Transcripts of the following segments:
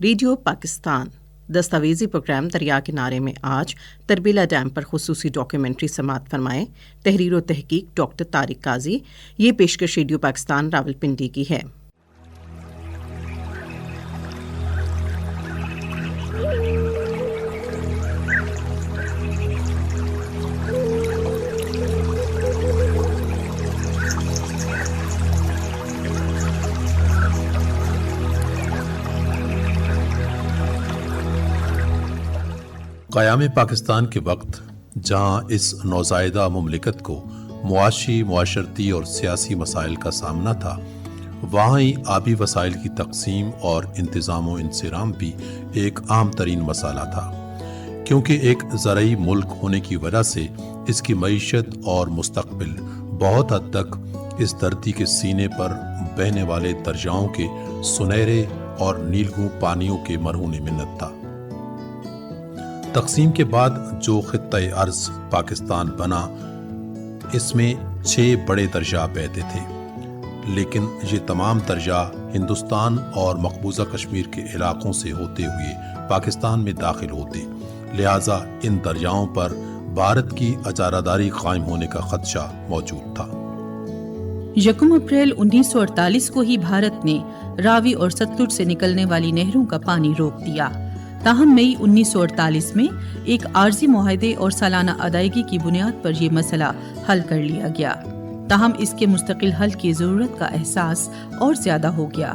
Radio Pakistan دستاویزی programme دریا کنارے میں آج تربیلا ڈیم پر خصوصی ڈاکیومنٹری سماعت فرمائے. تحریر و تحقیق ڈاکٹر طارق قاضی. یہ پیشکش ریڈیو پاکستان راولپنڈی کی ہے. قیام پاکستان کے وقت جہاں اس نوزائیدہ مملکت کو معاشی، معاشرتی اور سیاسی مسائل کا سامنا تھا، وہاں ہی آبی وسائل کی تقسیم اور انتظام و انصرام بھی ایک عام ترین مسئلہ تھا، کیونکہ ایک زرعی ملک ہونے کی وجہ سے اس کی معیشت اور مستقبل بہت حد تک اس دھرتی کے سینے پر بہنے والے دریاؤں کے سنہرے اور نیلگوں پانیوں کے مرہون منت تھا. تقسیم کے بعد جو خطۂ ارض پاکستان بنا، اس میں 6 بڑے دریا بہتے تھے، لیکن یہ تمام دریا ہندوستان اور مقبوضہ کشمیر کے علاقوں سے ہوتے ہوئے پاکستان میں داخل ہوتے، لہٰذا ان دریاؤں پر بھارت کی اجارہ داری قائم ہونے کا خدشہ موجود تھا. 1 اپریل 1948 کو ہی بھارت نے راوی اور ستلج سے نکلنے والی نہروں کا پانی روک دیا. تاہم مئی 1948 میں ایک عارضی معاہدے اور سالانہ ادائیگی کی بنیاد پر یہ مسئلہ حل کر لیا گیا. تاہم اس کے مستقل حل کی ضرورت کا احساس اور زیادہ ہو گیا،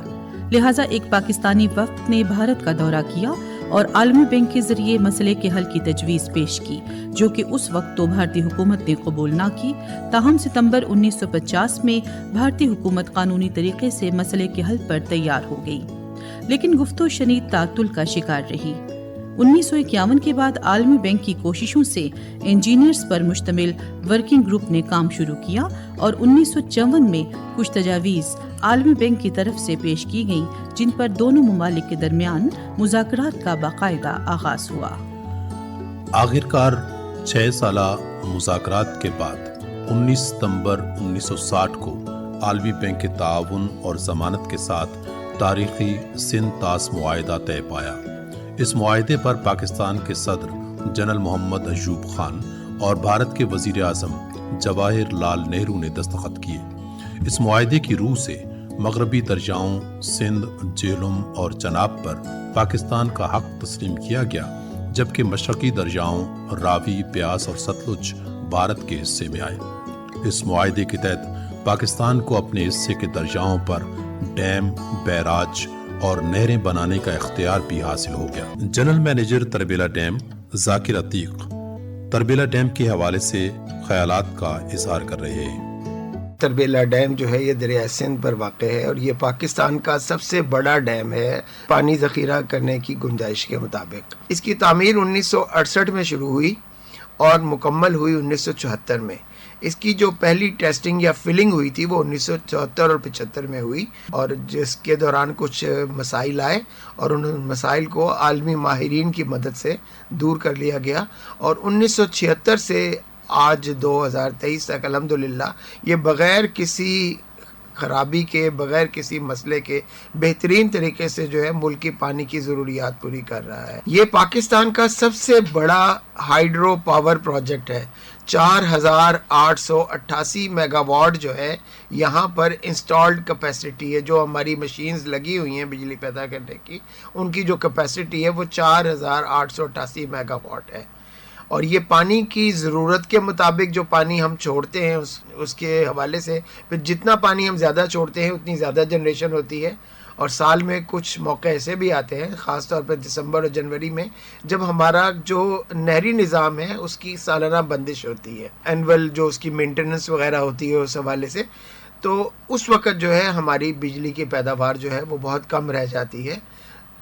لہٰذا ایک پاکستانی وفد نے بھارت کا دورہ کیا اور عالمی بینک کے ذریعے مسئلے کے حل کی تجویز پیش کی، جو کہ اس وقت تو بھارتی حکومت نے قبول نہ کی. تاہم ستمبر 1950 میں بھارتی حکومت قانونی طریقے سے مسئلے کے حل پر تیار ہو گئی، لیکن گفت و شنید تعطل کا شکار رہی. 1951 کے بعد عالمی بینک کی کوششوں سے انجینئرز پر مشتمل ورکنگ گروپ نے کام شروع کیا اور 1954 میں کچھ تجاویز عالمی بینک کی طرف سے پیش کی گئیں، جن پر دونوں ممالک کے درمیان مذاکرات کا باقاعدہ آغاز ہوا. آخرکار 6 سالہ مذاکرات کے بعد 19 ستمبر 1960 کو عالمی بینک کے تعاون اور ضمانت کے ساتھ تاریخی سندھ طاس معاہدہ طے پایا. اس معاہدے پر پاکستان کے صدر جنرل محمد ایوب خان اور بھارت کے وزیر اعظم جواہر لال نہرو نے دستخط کیے. اس معاہدے کی روح سے مغربی دریاؤں سندھ، جہلم اور چناب پر پاکستان کا حق تسلیم کیا گیا، جبکہ مشرقی دریاؤں راوی، بیاس اور ستلج بھارت کے حصے میں آئے. اس معاہدے کے تحت پاکستان کو اپنے حصے کے دریاؤں پر ڈیم، بیراج اور نہریں بنانے کا اختیار بھی حاصل ہو گیا. جنرل مینیجر تربیلا ڈیم ذاکر عتیق تربیلا ڈیم کے حوالے سے خیالات کا اظہار کر رہے ہیں. تربیلا ڈیم جو ہے یہ دریائے سندھ پر واقع ہے اور یہ پاکستان کا سب سے بڑا ڈیم ہے پانی ذخیرہ کرنے کی گنجائش کے مطابق. اس کی تعمیر 1968 میں شروع ہوئی اور مکمل ہوئی 1974 میں. اس کی جو پہلی ٹیسٹنگ یا فلنگ ہوئی تھی وہ 1974 اور 75 میں ہوئی، اور جس کے دوران کچھ مسائل آئے اور ان مسائل کو عالمی ماہرین کی مدد سے دور کر لیا گیا، اور 1976 سے آج 2023 تک الحمدللہ یہ بغیر کسی خرابی کے، بغیر کسی مسئلے کے بہترین طریقے سے جو ہے ملک کی پانی کی ضروریات پوری کر رہا ہے. یہ پاکستان کا سب سے بڑا ہائیڈرو پاور پروجیکٹ ہے. 4888 میگا واٹ جو ہے یہاں پر انسٹالڈ کیپیسٹی ہے. جو ہماری مشینز لگی ہوئی ہیں بجلی پیدا کرنے کی، ان کی جو کیپیسٹی ہے وہ 4888 میگا واٹ ہے. اور یہ پانی کی ضرورت کے مطابق جو پانی ہم چھوڑتے ہیں اس کے حوالے سے پھر جتنا پانی ہم زیادہ چھوڑتے ہیں اتنی زیادہ جنریشن ہوتی ہے. اور سال میں کچھ موقع ایسے بھی آتے ہیں، خاص طور پر دسمبر اور جنوری میں، جب ہمارا جو نہری نظام ہے اس کی سالانہ بندش ہوتی ہے، اینول جو اس کی مینٹیننس وغیرہ ہوتی ہے اس حوالے سے، تو اس وقت جو ہے ہماری بجلی کی پیداوار جو ہے وہ بہت کم رہ جاتی ہے،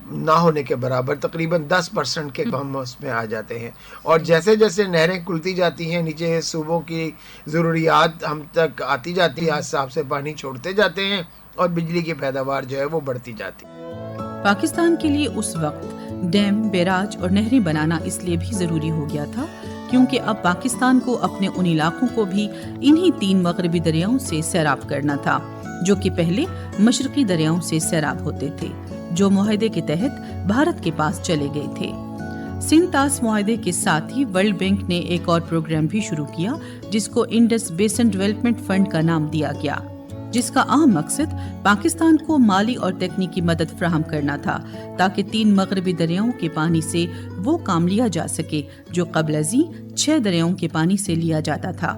نہ ہونے کے برابر، تقریباً 10% کے کم اس میں آ جاتے ہیں. اور جیسے جیسے نہریں کھلتی جاتی ہیں، نیچے صوبوں کی ضروریات ہم تک آتی جاتی ہے، حساب سے پانی چھوڑتے جاتے ہیں اور بجلی کی پیداوار جو ہے وہ بڑھتی جاتی ہے. پاکستان کے لیے اس وقت ڈیم، بیراج اور نہریں بنانا اس لیے بھی ضروری ہو گیا تھا کیونکہ اب پاکستان کو اپنے ان علاقوں کو بھی انہی 3 مغربی دریاؤں سے سیراب کرنا تھا جو کہ پہلے مشرقی دریاؤں سے سیراب ہوتے تھے. جو معاہدے کے تحت بھارت کے پاس چلے گئے تھے۔ سندھ طاس معاہدے کے ساتھ ہی ورلڈ بینک نے ایک اور پروگرام بھی شروع کیا جس کو انڈس بیسن ڈیولپمنٹ فنڈ کا نام دیا گیا، جس کا اہم مقصد پاکستان کو مالی اور تکنیکی مدد فراہم کرنا تھا تاکہ 3 مغربی دریاؤں کے پانی سے وہ کام لیا جا سکے جو قبل ازیں 6 دریاؤں کے پانی سے لیا جاتا تھا۔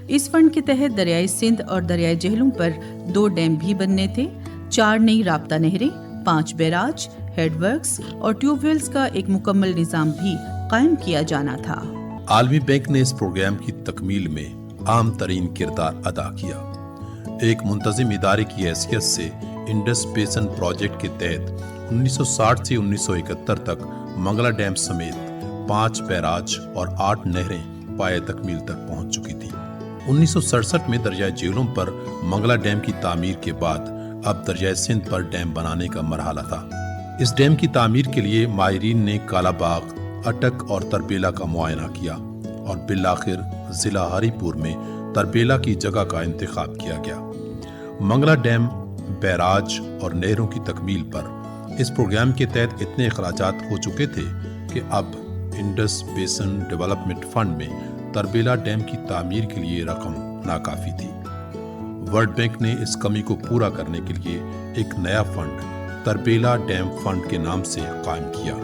اس فنڈ کے تحت دریائے سندھ اور دریائے جہلم پر 2 ڈیم بھی بننے تھے، 4 نئی رابطہ نہریں، 5 بیراج، ہیڈ ورکس اور ٹیوب ویلز کا ایک مکمل نظام بھی قائم کیا جانا تھا۔ عالمی بینک نے اس پروگرام کی تکمیل میں اہم ترین کردار ادا کیا۔ ایک منتظم ادارے کی حیثیت سے انڈس بیسن پروجیکٹ کے تحت 1960 سے 1971 تک منگلا ڈیم سمیت 5 بیراج اور 8 نہریں پایہ تکمیل تک پہنچ چکی تھیں۔ 1967 میں دریائے جہلم پر منگلا ڈیم کی تعمیر کے بعد اب دریائے سندھ پر ڈیم بنانے کا مرحلہ تھا۔ اس ڈیم کی تعمیر کے لیے ماہرین نے کالا باغ، اٹک اور تربیلا کا معائنہ کیا اور بالآخر ضلع ہری پور میں تربیلا کی جگہ کا انتخاب کیا گیا۔ منگلا ڈیم، بیراج اور نہروں کی تکمیل پر اس پروگرام کے تحت اتنے اخراجات ہو چکے تھے کہ اب انڈس بیسن ڈیولپمنٹ فنڈ میں تربیلا ڈیم کی تعمیر کے لیے رقم ناکافی تھی۔ ورلڈ بینک نے اس کمی کو پورا کرنے کے لیے ایک نیا فنڈ تربیلا ڈیم فنڈ کے نام سے قائم کیا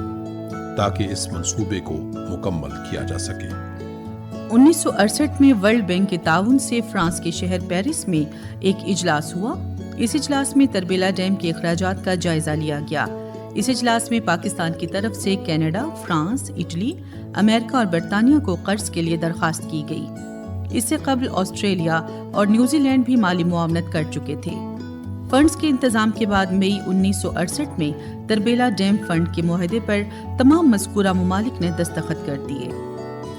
تاکہ اس منصوبے کو مکمل کیا جا سکے۔ 1968 میں ورلڈ بینک کے تعاون سے فرانس کے شہر پیرس میں ایک اجلاس ہوا۔ اس اجلاس میں تربیلا ڈیم کے اخراجات کا جائزہ لیا گیا۔ اس اجلاس میں پاکستان کی طرف سے کینیڈا، فرانس، اٹلی، امریکہ اور برطانیہ کو قرض کے لیے درخواست کی گئی۔ اس سے قبل آسٹریلیا اور نیوزی لینڈ بھی مالی معاونت کر چکے تھے۔ فنڈز کے انتظام کے بعد مئی 1968 میں تربیلا ڈیم فنڈ کے معاہدے پر تمام مذکورہ ممالک نے دستخط کر دیے۔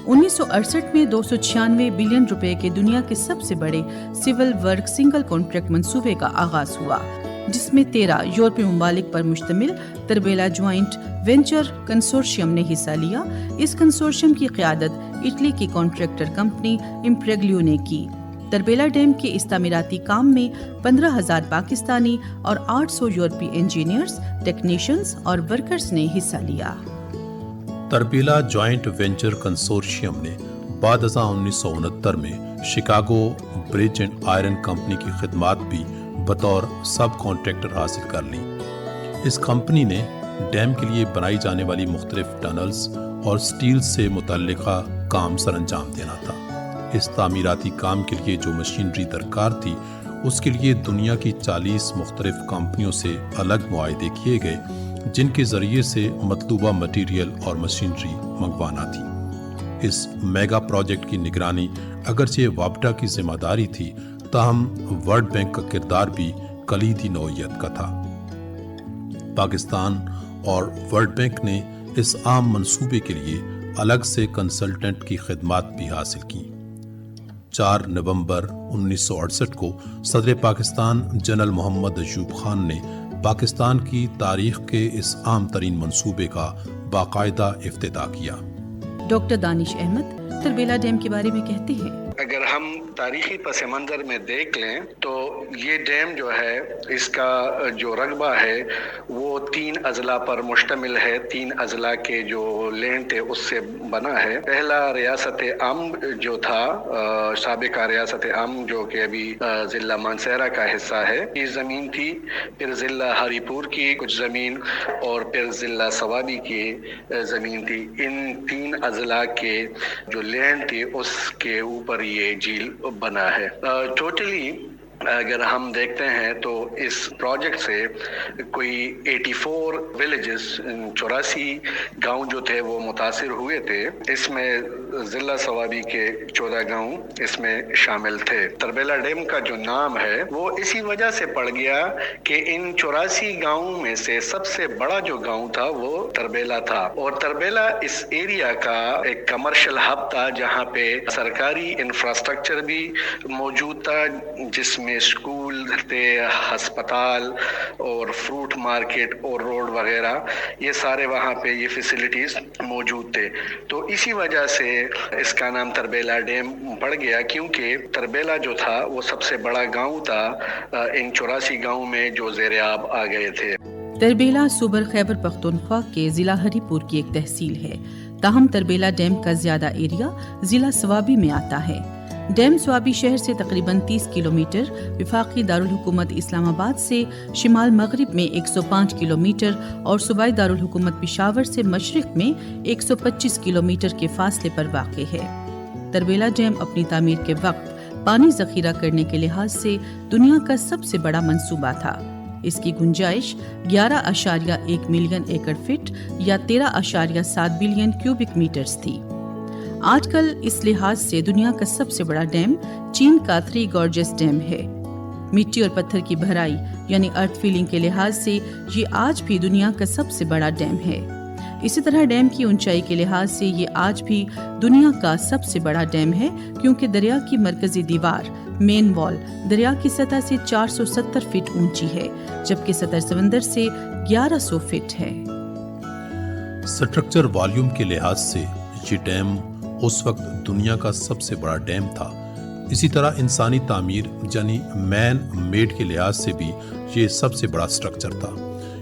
1968 میں 296 بلین روپے کے دنیا کے سب سے بڑے سول ورک سنگل کانٹریکٹ منصوبے کا آغاز ہوا، جس میں 13 یورپی ممالک پر مشتمل تربیلا جوائنٹ وینچر کنسورشیم نے حصہ لیا۔ اس کنسورشیم کی قیادت اٹلی کی کانٹریکٹر کمپنی امپریگلیو نے کی۔ تربیلا ڈیم کے اس تعمیراتی کام میں 15,000 پاکستانی اور 800 یورپی انجینئرز، ٹیکنیشینز اور ورکرز نے حصہ لیا۔ تربیلا جوائنٹ وینچر کنسورشیم نے بعد ازاں 1969 میں Chicago bridge and iron company کی خدمات بھی بطور سب کانٹریکٹر حاصل کر لی۔ اس کمپنی نے ڈیم کے لیے بنائی جانے والی مختلف ٹنلز اور سٹیل سے متعلقہ کام سر انجام دینا تھا۔ اس تعمیراتی کام کے لیے جو مشینری درکار تھی اس کے لیے دنیا کی 40 مختلف کمپنیوں سے الگ معاہدے کیے گئے جن کے ذریعے سے مطلوبہ مٹیریل اور مشینری منگوانا تھی۔ اس میگا پروجیکٹ کی نگرانی اگرچہ وابڈا کی ذمہ داری تھی، تاہم ورلڈ بینک کا کردار بھی کلیدی نوعیت کا تھا۔ پاکستان اور ورلڈ بینک نے اس عام منصوبے کے لیے الگ سے کنسلٹنٹ کی خدمات بھی حاصل کی۔ 4 نومبر 1968 کو صدر پاکستان جنرل محمد ایوب خان نے پاکستان کی تاریخ کے اس عام ترین منصوبے کا باقاعدہ افتتاح کیا۔ ڈاکٹر دانش احمد تربیلا ڈیم کے بارے میں کہتے ہیں، اگر ہم تاریخی پس منظر میں دیکھ لیں تو یہ ڈیم جو ہے اس کا جو رقبہ ہے وہ 3 اضلاع پر مشتمل ہے۔ 3 اضلاع کے جو لینڈ تھے اس سے بنا ہے۔ پہلا ریاست عام جو تھا، سابقہ ریاست عام جو کہ ابھی ضلع مانسہرہ کا حصہ ہے، یہ زمین تھی۔ پھر ضلع ہری پور کی کچھ زمین اور پھر ضلع سوابی کی زمین تھی۔ ان 3 اضلاع کے جو لینڈ تھی اس کے اوپر یہ جھیل بنا ہے۔ ٹوٹلی اگر ہم دیکھتے ہیں تو اس پروجیکٹ سے کوئی 84 ولیجز 84 گاؤں جو تھے وہ متاثر ہوئے تھے۔ اس میں ضلع سوابی کے 14 گاؤں اس میں شامل تھے۔ تربیلا ڈیم کا جو نام ہے وہ اسی وجہ سے پڑ گیا کہ ان 84 گاؤں میں سے سب سے بڑا جو گاؤں تھا وہ تربیلا تھا، اور تربیلا اس ایریا کا ایک کمرشل ہب تھا جہاں پہ سرکاری انفراسٹرکچر بھی موجود تھا، جس میں اسکول تھے، ہسپتال اور فروٹ مارکیٹ اور روڈ وغیرہ، یہ سارے وہاں پہ یہ فیسلٹیز موجود تھے۔ تو اسی وجہ سے اس کا نام تربیلا ڈیم پڑ گیا، کیونکہ تربیلا جو تھا وہ سب سے بڑا گاؤں تھا ان 84 گاؤں میں جو زیر آب آ گئے تھے۔ تربیلا صوبہ خیبر پختونخوا کے ضلع ہری پور کی ایک تحصیل ہے، تاہم تربیلا ڈیم کا زیادہ ایریا ضلع سوابی میں آتا ہے۔ ڈیم سوابی شہر سے تقریباً 30 کلومیٹر، وفاقی دارالحکومت اسلام آباد سے شمال مغرب میں 105 کلومیٹر اور صوبائی دارالحکومت پشاور سے مشرق میں 125 کلومیٹر کے فاصلے پر واقع ہے۔ تربیلا ڈیم اپنی تعمیر کے وقت پانی ذخیرہ کرنے کے لحاظ سے دنیا کا سب سے بڑا منصوبہ تھا۔ اس کی گنجائش 11.1 ملین ایکڑ فٹ یا 13.7 بلین کیوبک میٹرز تھی۔ آج کل اس لحاظ سے دنیا کا سب سے بڑا ڈیم چین کا 3 گارجس ڈیم ہے۔ مٹی اور پتھر کی بھرائی یعنی ارتھ فیلنگ کے لحاظ سے یہ آج بھی دنیا کا سب سے بڑا ڈیم ہے۔ اسی طرح ڈیم کی اونچائی کے لحاظ سے یہ آج بھی دنیا کا سب سے بڑا ڈیم ہے، کیونکہ دریا کی مرکزی دیوار مین وال دریا کی سطح سے 470 فٹ اونچی ہے، جبکہ سطح سمندر سے 1100 فٹ ہے۔ سٹرکچر والیوم کے لحاظ سے یہ ڈیم اس وقت دنیا کا سب سے بڑا ڈیم تھا۔ اسی طرح انسانی تعمیر یعنی مین میڈ کے لحاظ سے بھی یہ سب سے بڑا سٹرکچر تھا،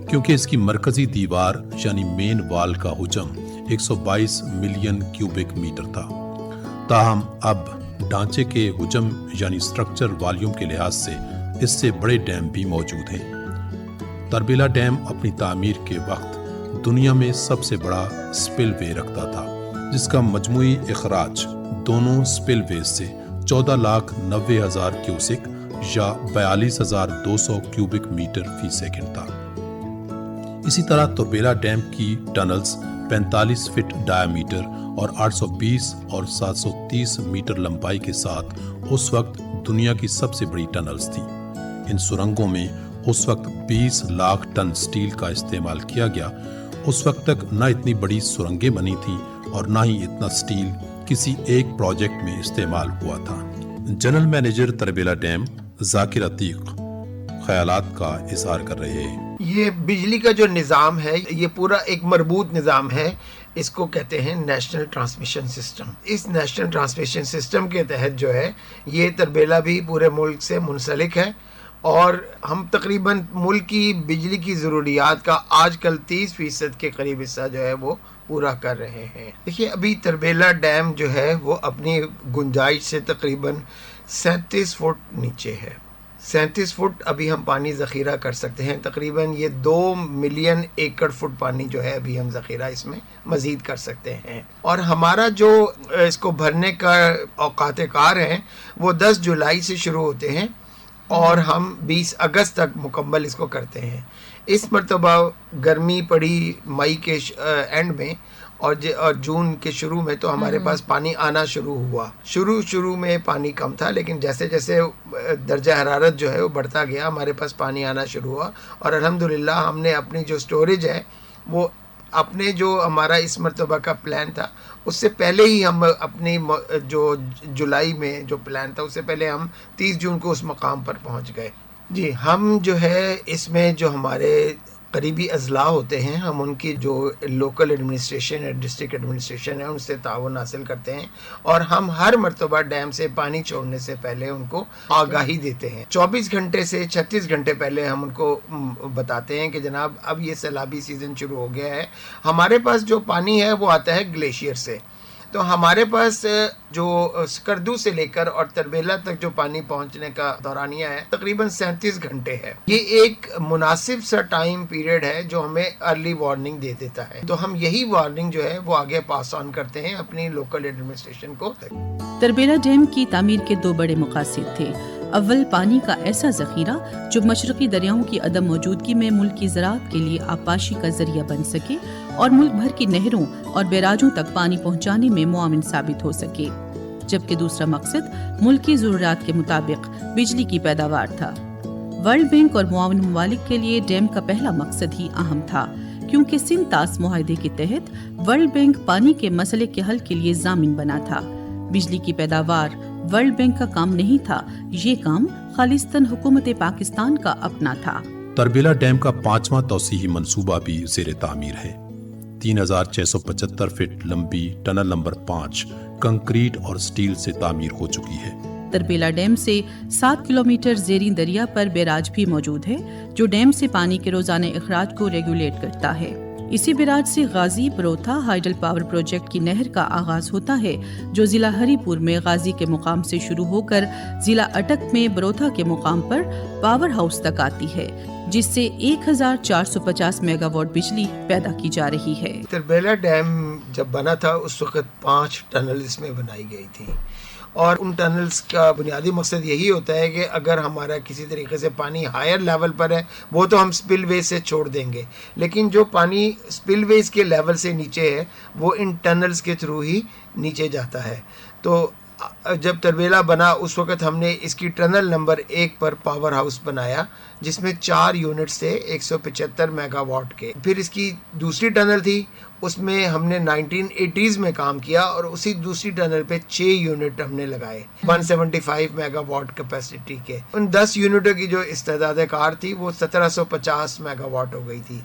کیونکہ اس کی مرکزی دیوار یعنی مین وال کا حجم 122 ملین کیوبک میٹر تھا۔ تاہم اب ڈھانچے کے حجم یعنی سٹرکچر والیوم کے لحاظ سے اس سے بڑے ڈیم بھی موجود ہیں۔ تربیلا ڈیم اپنی تعمیر کے وقت دنیا میں سب سے بڑا سپل وے رکھتا تھا، جس کا مجموعی اخراج دونوں سپل ویز سے 14,90,000 کیوسک یا 42,200 کیوبک میٹر فی سیکنڈ تھا۔ اسی طرح تربیلا ڈیم کی ٹنلز 45 فٹ ڈائیمیٹر اور 820 اور 730 میٹر لمبائی کے ساتھ اس وقت دنیا کی سب سے بڑی ٹنلز تھیں۔ ان سرنگوں میں اس وقت 20 لاکھ ٹن سٹیل کا استعمال کیا گیا۔ اس وقت تک نہ اتنی بڑی سرنگیں بنی تھیں اور نہ ہی اتنا سٹیل کسی ایک پروجیکٹ میں استعمال ہوا تھا۔ جنرل مینیجر تربیلا ڈیم ذاکر عتیق خیالات کا اظہار کر رہے ہیں۔ یہ بجلی کا جو نظام ہے یہ پورا ایک مربوط نظام ہے، اس کو کہتے ہیں نیشنل ٹرانسمیشن سسٹم۔ اس نیشنل ٹرانسمیشن سسٹم کے تحت جو ہے یہ تربیلا بھی پورے ملک سے منسلک ہے، اور ہم تقریباً ملک کی بجلی کی ضروریات کا آج کل 30% کے قریب حصہ جو ہے وہ پورا کر رہے ہیں۔ دیکھیے ابھی تربیلا ڈیم جو ہے وہ اپنی گنجائش سے تقریباً 37 فٹ نیچے ہے۔ 37 فٹ ابھی ہم پانی ذخیرہ کر سکتے ہیں، تقریباً یہ 2 ملین ایکڑ فٹ پانی جو ہے ابھی ہم ذخیرہ اس میں مزید کر سکتے ہیں۔ اور ہمارا جو اس کو بھرنے کا اوقات کار ہیں وہ 10 جولائی سے شروع ہوتے ہیں اور ہم 20 اگست تک مکمل اس کو کرتے ہیں۔ اس مرتبہ گرمی پڑی مئی کے اینڈ میں اور جون کے شروع میں، تو ہمارے پاس پانی آنا شروع ہوا۔ شروع میں پانی کم تھا، لیکن جیسے جیسے درجہ حرارت جو ہے وہ بڑھتا گیا ہمارے پاس پانی آنا شروع ہوا، اور الحمدللہ ہم نے اپنی جو سٹوریج ہے وہ اپنے جو ہمارا اس مرتبہ کا پلان تھا اس سے پہلے ہی ہم اپنی جو جولائی میں جو پلان تھا اس سے پہلے ہم 30 جون کو اس مقام پر پہنچ گئے۔ جی ہم جو ہے اس میں جو ہمارے قریبی اضلاع ہوتے ہیں ہم ان کی جو لوکل ایڈمنسٹریشن ہے، ڈسٹرکٹ ایڈمنسٹریشن ہے، ان سے تعاون حاصل کرتے ہیں، اور ہم ہر مرتبہ ڈیم سے پانی چھوڑنے سے پہلے ان کو آگاہی دیتے ہیں۔ 24 گھنٹے سے 36 گھنٹے پہلے ہم ان کو بتاتے ہیں کہ جناب اب یہ سیلابی سیزن شروع ہو گیا ہے۔ ہمارے پاس جو پانی ہے وہ آتا ہے گلیشیئر سے، تو ہمارے پاس جو سکردو سے لے کر اور تربیلا تک جو پانی پہنچنے کا دورانیہ ہے تقریباً 37 گھنٹے ہے۔ یہ ایک مناسب سا ٹائم پیریڈ ہے جو ہمیں ارلی وارننگ دے دیتا ہے، تو ہم یہی وارننگ جو ہے وہ آگے پاس آن کرتے ہیں اپنی لوکل ایڈمنسٹریشن کو۔ تربیلا ڈیم کی تعمیر کے 2 بڑے مقاصد تھے۔ اول، پانی کا ایسا ذخیرہ جو مشرقی دریاؤں کی عدم موجودگی میں ملک کی زراعت کے لیے آبپاشی کا ذریعہ بن سکے اور ملک بھر کی نہروں اور بیراجوں تک پانی پہنچانے میں معاون ثابت ہو سکے، جبکہ دوسرا مقصد ملک کی ضروریات کے مطابق بجلی کی پیداوار تھا۔ ورلڈ بینک اور معاون ممالک کے لیے ڈیم کا پہلا مقصد ہی اہم تھا، کیونکہ سنتاس معاہدے کے تحت ورلڈ بینک پانی کے مسئلے کے حل کے لیے ضامن بنا تھا۔ بجلی کی پیداوار ورلڈ بینک کا کام نہیں تھا، یہ کام خالصتاً حکومت پاکستان کا اپنا تھا۔ تربیلا ڈیم کا 5واں توسیعی منصوبہ بھی زیر تعمیر ہے۔ 3675 فٹ لمبی ٹنل نمبر 5 کنکریٹ اور سٹیل سے تعمیر ہو چکی ہے۔ تربیلا ڈیم سے 7 کلومیٹر زیریں دریا پر بیراج بھی موجود ہے جو ڈیم سے پانی کے روزانہ اخراج کو ریگولیٹ کرتا ہے۔ اسی بیراج سے غازی بروتھا ہائیڈل پاور پروجیکٹ کی نہر کا آغاز ہوتا ہے جو ضلع ہری پور میں غازی کے مقام سے شروع ہو کر ضلع اٹک میں بروتھا کے مقام پر پاور ہاؤس تک آتی ہے، جس سے 1450 میگا واٹ بجلی پیدا کی جا رہی ہے۔ تربیلا ڈیم جب بنا تھا اس وقت 5 ٹنل اس میں بنائی گئی تھی، اور ان ٹنلز کا بنیادی مقصد یہی ہوتا ہے کہ اگر ہمارا کسی طریقے سے پانی ہائر لیول پر ہے وہ تو ہم سپل ویز سے چھوڑ دیں گے، لیکن جو پانی سپل ویز کے لیول سے نیچے ہے وہ ان ٹنلز کے تھرو ہی نیچے جاتا ہے۔ تو جب تربیلا بنا اس وقت ہم نے اس کی ٹنل نمبر 1 پر پاور ہاؤس بنایا جس میں 4 یونٹس تھے 175 میگا واٹ کے۔ پھر اس کی دوسری ٹنل تھی، اس میں ہم نے 1980s میں کام کیا اور اسی دوسری ٹنل پہ 6 یونٹ ہم نے لگائے 175 میگا واٹ کیپیسٹی کے۔ ان 10 یونٹوں کی جو استعداد کار تھی وہ 1750 میگا واٹ ہو گئی تھی۔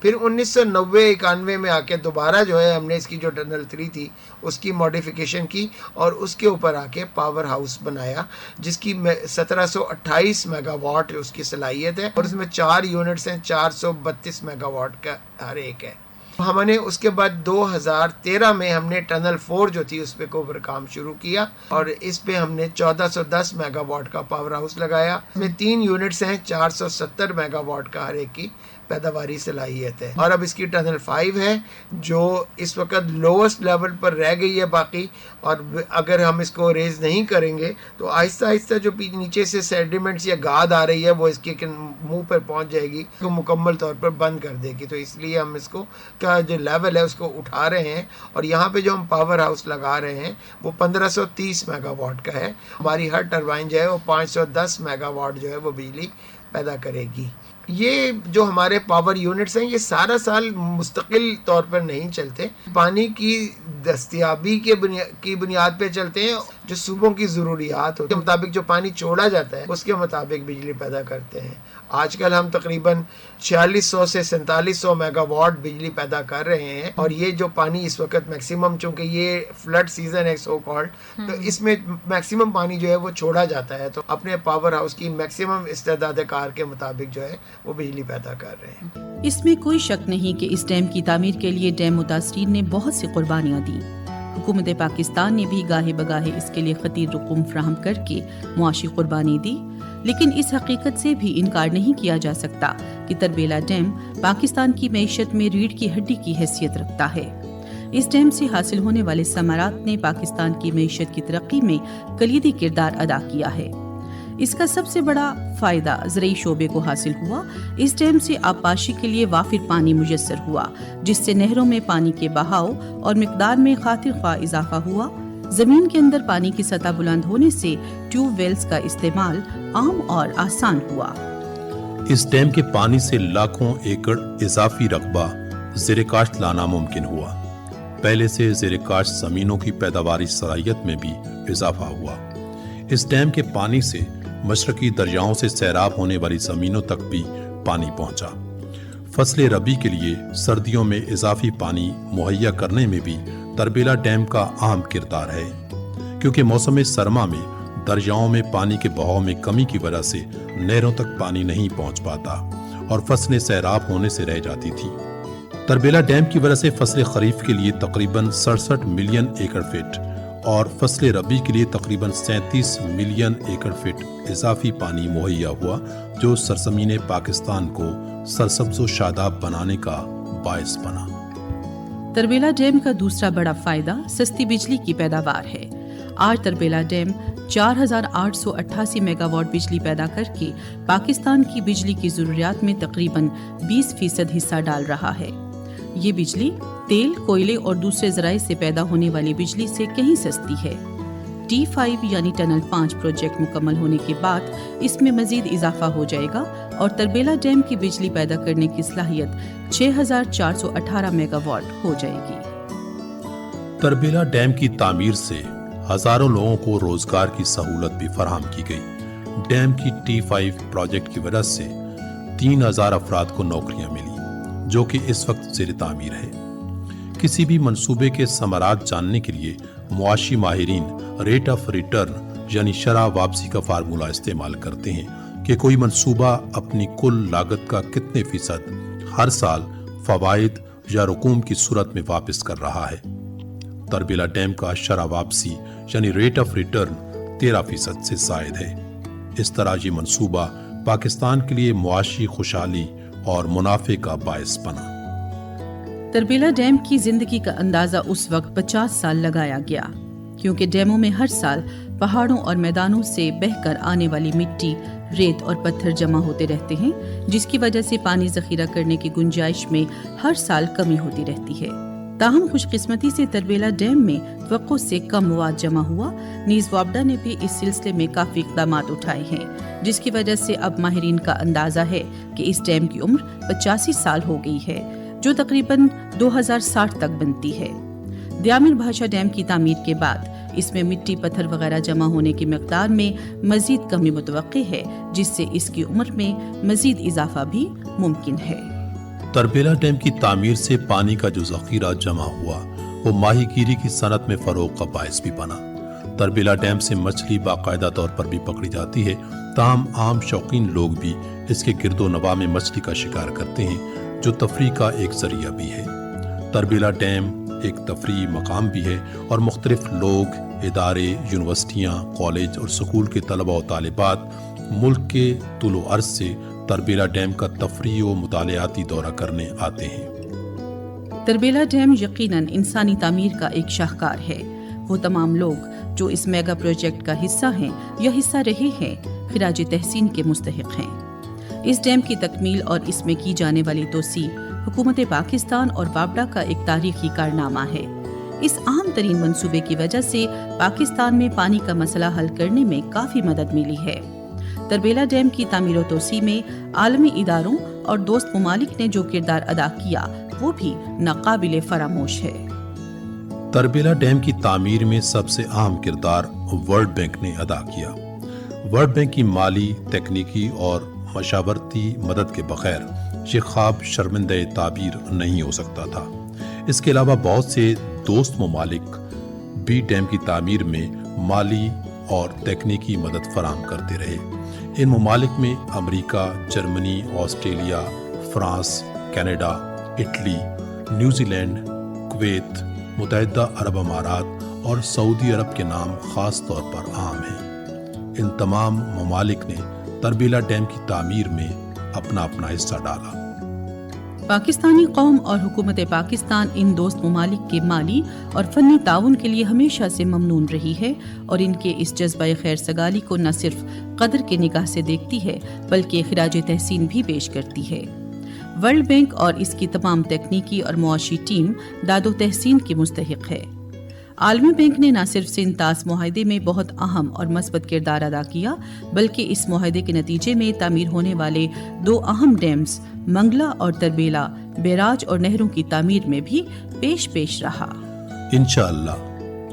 پھر 1990-91 میں آ کے دوبارہ جو ہے ہم نے اس کی جو ٹنل 3 تھی اس کی ماڈیفیکیشن کی اور اس کے اوپر آ کے پاور ہاؤس بنایا جس کی 1728 میگا واٹ اس کی صلاحیت ہے اور اس میں 4 یونٹس ہیں، 432 میگا واٹ کا ہر ایک ہے۔ ہم نے اس کے بعد 2013 میں ہم نے ٹنل 4 جو تھی اس پہ کوبر کام شروع کیا اور اس پہ ہم نے 1410 میگا واٹ کا پاور ہاؤس لگایا۔ اس میں 3 یونٹس ہیں، 470 میگا واٹ کا ہر ایک کی پیداواری صلاحیت ہے، اور اب اس کی ٹنل 5 ہے جو اس وقت لوسٹ لیول پر رہ گئی ہے باقی، اور اگر ہم اس کو ریز نہیں کریں گے تو آہستہ آہستہ جو نیچے سے سیڈیمنٹس یا گاد آ رہی ہے وہ اس کے منہ پر پہنچ جائے گی تو مکمل طور پر بند کر دے گی۔ تو اس لیے ہم اس کو کا جو لیول ہے اس کو اٹھا رہے ہیں، اور یہاں پہ جو ہم پاور ہاؤس لگا رہے ہیں وہ 1530 میگا واٹ کا ہے۔ ہماری ہر ٹربائن جو ہے وہ 510 میگا واٹ جو ہے وہ بجلی پیدا کرے گی۔ یہ جو ہمارے پاور یونٹس ہیں یہ سارا سال مستقل طور پر نہیں چلتے، پانی کی دستیابی کی بنیاد پہ چلتے ہیں۔ جو صوبوں کی ضروریات ہوتی ہے مطابق جو پانی چھوڑا جاتا ہے اس کے مطابق بجلی پیدا کرتے ہیں۔ آج کل ہم تقریباً 4600 سے 4700 میگا واٹ بجلی پیدا کر رہے ہیں، اور یہ جو پانی اس وقت میکسیمم، چونکہ یہ فلڈ سیزن ہے سو کالڈ، تو اس میں میکسیمم پانی جو ہے وہ چھوڑا جاتا ہے، تو اپنے پاور ہاؤس کی میکسیمم استعداد کار کے مطابق جو ہے وہ بجلی پیدا کر رہے ہیں۔ اس میں کوئی شک نہیں کہ اس ڈیم کی تعمیر کے لیے ڈیم متاثرین نے بہت سی قربانیاں دی۔ حکومت پاکستان نے بھی گاہے بگاہے اس کے لیے خطیر رقوم فراہم کر کے معاشی قربانی دی، لیکن اس حقیقت سے بھی انکار نہیں کیا جا سکتا کہ تربیلا ڈیم پاکستان کی معیشت میں ریڑھ کی ہڈی کی حیثیت رکھتا ہے۔ اس ڈیم سے حاصل ہونے والے ثمرات نے پاکستان کی معیشت کی ترقی میں کلیدی کردار ادا کیا ہے۔ اس کا سب سے بڑا فائدہ زرعی شعبے کو حاصل ہوا۔ اس ڈیم سے آبپاشی کے لیے وافر پانی میسر ہوا، جس سے نہروں میں پانی کے بہاؤ اور مقدار میں خاطر خواہ اضافہ ہوا۔ زمین کے اندر پانی کی سطح بلند ہونے سے ٹیوب ویلز کا استعمال عام اور آسان ہوا۔ اس ڈیم کے پانی سے لاکھوں ایکڑ اضافی رقبہ زیر کاشت لانا ممکن ہوا۔ پہلے سے زیر کاشت زمینوں کی پیداواری صلاحیت میں بھی اضافہ ہوا۔ اس ڈیم کے پانی سے مشرقی دریاؤں سے سیراب ہونے والی زمینوں تک بھی پانی پہنچا۔ فصل ربی کے لیے سردیوں میں اضافی پانی مہیا کرنے میں بھی تربیلا ڈیم کا اہم کردار ہے، کیونکہ موسم سرما میں دریاؤں میں پانی کے بہاؤ میں کمی کی وجہ سے نہروں تک پانی نہیں پہنچ پاتا اور فصلیں سیراب ہونے سے رہ جاتی تھی۔ تربیلا ڈیم کی وجہ سے فصل خریف کے لیے تقریباً 67 ملین ایکڑ فٹ اور فصل ربی کے لیے تقریباً 37 ملین ایکڑ فٹ اضافی پانی مہیا ہوا، جو سرزمین پاکستان کو سرسبز و شاداب بنانے کا باعث بنا۔ تربیلا ڈیم کا دوسرا بڑا فائدہ سستی بجلی کی پیداوار ہے۔ آج تربیلا ڈیم 4888 میگا واٹ بجلی پیدا کر کے پاکستان کی بجلی کی ضروریات میں تقریباً 20% حصہ ڈال رہا ہے۔ یہ بجلی تیل، کوئلے اور دوسرے ذرائع سے پیدا ہونے والی بجلی سے کہیں سستی ہے۔ T5 یعنی ٹنل 5 پروجیکٹ مکمل ہونے کے بعد اس میں مزید اضافہ ہو جائے گا اور تربیلا ڈیم کی بجلی پیدا کرنے کی صلاحیت 6418 میگا واٹ ہو جائے گی۔ تربیلا ڈیم کی تعمیر سے ہزاروں لوگوں کو روزگار کی سہولت بھی فراہم کی گئی۔ ڈیم کی T5 پروجیکٹ کی وجہ سے 3000 افراد کو نوکریاں ملی، جو کہ اس وقت زیر تعمیر ہے۔ کسی بھی منصوبے کے ثمرات جاننے کے لیے معاشی ماہرین ریٹ آف ریٹرن یعنی شرح واپسی کا فارمولہ استعمال کرتے ہیں کہ کوئی منصوبہ اپنی کل لاگت کا کتنے فیصد ہر سال فوائد یا رقوم کی صورت میں واپس کر رہا ہے۔ تربیلا ڈیم کا شرح واپسی یعنی ریٹ آف ریٹرن 13% سے زائد ہے۔ اس طرح یہ منصوبہ پاکستان کے لیے معاشی خوشحالی اور منافع کا باعث بنا۔ تربیلا ڈیم کی زندگی کا اندازہ اس وقت 50 سال لگایا گیا، کیونکہ ڈیموں میں ہر سال پہاڑوں اور میدانوں سے بہہ کر آنے والی مٹی، ریت اور پتھر جمع ہوتے رہتے ہیں، جس کی وجہ سے پانی ذخیرہ کرنے کی گنجائش میں ہر سال کمی ہوتی رہتی ہے۔ تاہم خوش قسمتی سے تربیلا ڈیم میں توقع سے کم مواد جمع ہوا، نیز وابڈا نے بھی اس سلسلے میں کافی اقدامات اٹھائے ہیں، جس کی وجہ سے اب ماہرین کا اندازہ ہے کہ اس ڈیم کی عمر 85 سال ہو گئی ہے، جو تقریباً 2060 تک بنتی ہے۔ دیامر بھاشا ڈیم کی تعمیر کے بعد اس میں مٹی، پتھر وغیرہ جمع ہونے کی مقدار میں مزید کمی متوقع ہے، جس سے اس کی عمر میں مزید اضافہ بھی ممکن ہے۔ تربیلا ڈیم کی تعمیر سے پانی کا جو ذخیرہ جمع ہوا وہ ماہی گیری کی صنعت میں فروغ کا باعث بھی بنا۔ تربیلا ڈیم سے مچھلی باقاعدہ طور پر بھی پکڑی جاتی ہے، تاہم عام شوقین لوگ بھی اس کے گرد و نواح میں مچھلی کا شکار کرتے ہیں، جو تفریح کا ایک ذریعہ بھی ہے۔ تربیلا ڈیم ایک تفریحی مقام بھی ہے اور مختلف لوگ، ادارے، یونیورسٹیاں، کالج اور سکول کے طلبہ و طالبات ملک کے طول و عرض سے تربیلا ڈیم کا تفریحی و مطالعاتی دورہ کرنے آتے ہیں۔ تربیلا ڈیم یقیناً انسانی تعمیر کا ایک شاہکار ہے۔ وہ تمام لوگ جو اس میگا پروجیکٹ کا حصہ ہیں یا حصہ رہے ہیں، خراج تحسین کے مستحق ہیں۔ اس ڈیم کی تکمیل اور اس میں کی جانے والی توسیع حکومت پاکستان اور وابڈا کا ایک تاریخی کارنامہ ہے۔ اس اہم ترین منصوبے کی وجہ سے پاکستان میں پانی کا مسئلہ حل کرنے میں کافی مدد ملی ہے۔ تربیلا ڈیم کی تعمیر و توسیع میں عالمی اداروں اور دوست ممالک نے جو کردار ادا کیا وہ بھی ناقابل فراموش ہے۔ تربیلا ڈیم کی تعمیر میں سب سے اہم کردار ورلڈ بینک نے ادا کیا۔ ورلڈ بینک کی مالی، تکنیکی اور مشاورتی مدد کے بغیر یہ خواب شرمندہ تعبیر نہیں ہو سکتا تھا۔ اس کے علاوہ بہت سے دوست ممالک بھی ڈیم کی تعمیر میں مالی اور تکنیکی مدد فراہم کرتے رہے۔ ان ممالک میں امریکہ، Germany, Australia, France, Canada, Italy, New لینڈ، کویت، متحدہ عرب امارات اور سعودی عرب کے نام خاص طور پر عام ہیں۔ ان تمام ممالک نے تربیلا ڈیم کی تعمیر میں اپنا حصہ ڈالا۔ پاکستانی قوم اور حکومت پاکستان ان دوست ممالک کے مالی اور فنی تعاون کے لیے ہمیشہ سے ممنون رہی ہے اور ان کے اس جذبہ خیر سگالی کو نہ صرف قدر کے نگاہ سے دیکھتی ہے بلکہ خراج تحسین بھی پیش کرتی ہے۔ ورلڈ بینک اور اس کی تمام تکنیکی اور معاشی ٹیم داد و تحسین کی مستحق ہے۔ عالمی بینک نے نہ صرف سنتاس معاہدے میں بہت اہم اور مثبت کردار ادا کیا بلکہ اس معاہدے کے نتیجے میں تعمیر ہونے والے 2 اہم ڈیمز منگلا اور تربیلا بیراج اور نہروں کی تعمیر میں بھی پیش رہا۔ انشاءاللہ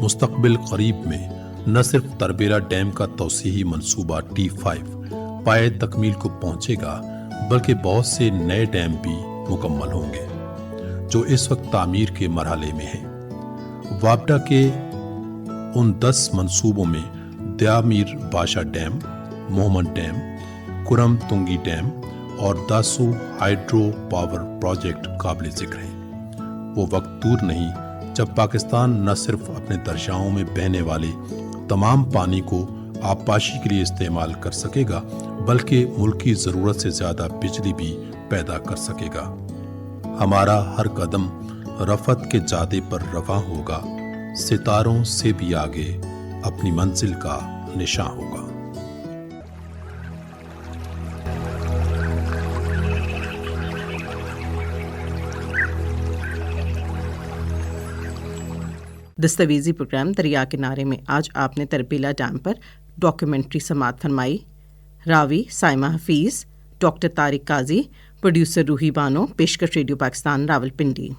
مستقبل قریب میں نہ صرف تربیلا ڈیم کا توسیعی منصوبہ T5 پائے تکمیل کو پہنچے گا بلکہ بہت سے نئے ڈیم بھی مکمل ہوں گے جو اس وقت تعمیر کے مرحلے میں ہیں۔ وابڈا کے ان 10 منصوبوں میں دیامیر باشا ڈیم، مومن ڈیم، کرم تنگی ڈیم اور داسو ہائیڈرو پاور پروجیکٹ قابل ذکر ہیں۔ وہ وقت دور نہیں جب پاکستان نہ صرف اپنے دریاؤں میں بہنے والے تمام پانی کو آبپاشی کے لیے استعمال کر سکے گا بلکہ ملک کی ضرورت سے زیادہ بجلی بھی پیدا کر سکے گا۔ ہمارا ہر قدم رفعت کے جادے پر رواں ہوگا، ستاروں سے بھی آگے اپنی منزل کا نشاں ہوگا۔ دستاویزی پروگرام دریا کنارے میں آج آپ نے تربیلا ڈیم پر ڈاکیومنٹری سماعت فرمائی۔ راوی سائمہ حفیظ، ڈاکٹر طارق قاضی، پروڈیوسر روحی بانو، پیشکش ریڈیو پاکستان راولپنڈی۔